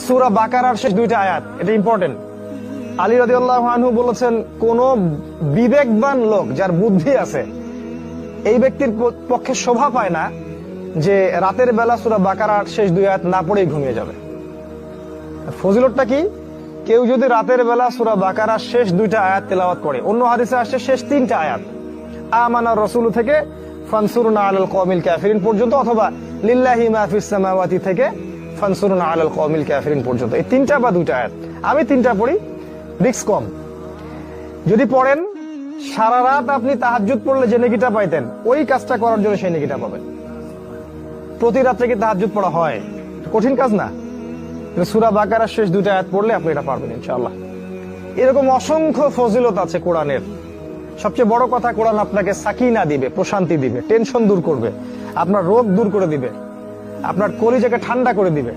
সূরা বাকারার শেষ দুইটা আয়াত, এটা ইম্পর্টেন্ট। আলী রাদিয়াল্লাহু আনহু বলেছেন, কোন বিবেকবান লোক যার বুদ্ধি আছে এই ব্যক্তির পক্ষে শোভা পায় না যে রাতের বেলা সূরা বাকারার শেষ দুই আয়াত না পড়েই ঘুমিয়ে যাবে। ফজিলতটা কি? কেউ যদি রাতের বেলা সূরা বাকারার শেষ দুইটা আয়াত তেলাওয়াত করে, অন্য হাদিসে আসছে শেষ তিনটা আয়াত, আমানার রাসূল থেকে ফানসুরনা আলাল কওমিল কাফিরিন পর্যন্ত, অথবা লিল্লাহি মা ফিস সামাওয়াতি থেকে ফানসুরনা আলাল কওমিল কাফিরিন পর্যন্ত, এই তিনটা বা দুইটা আয়াত। আমি তিনটা পড়ি, রিস্ক কম। যদি পড়েন সারা রাত আপনি তাহাজ্জুদ পড়লে যে নেকিটা পাইতেন, ওই কাজটা করার জন্য সেই নেকিটা পাবেন। প্রতি রাত্রে কি তাহাজ্জুদ পড়া হয়? কঠিন কাজ না। সূরা বাকারার শেষ দুইটা আয়াত পড়লে আপনি এটা পারবেন ইনশাআল্লাহ। এরকম অসংখ্য ফজিলত আছে কোরআনের। সবচেয়ে বড় কথা, কোরআন আপনাকে সাকিনা দিবে, প্রশান্তি দিবে, টেনশন দূর করবে, আপনার রোগ দূর করে দিবে, আপনার কলিজাকে ঠান্ডা করে দিবে।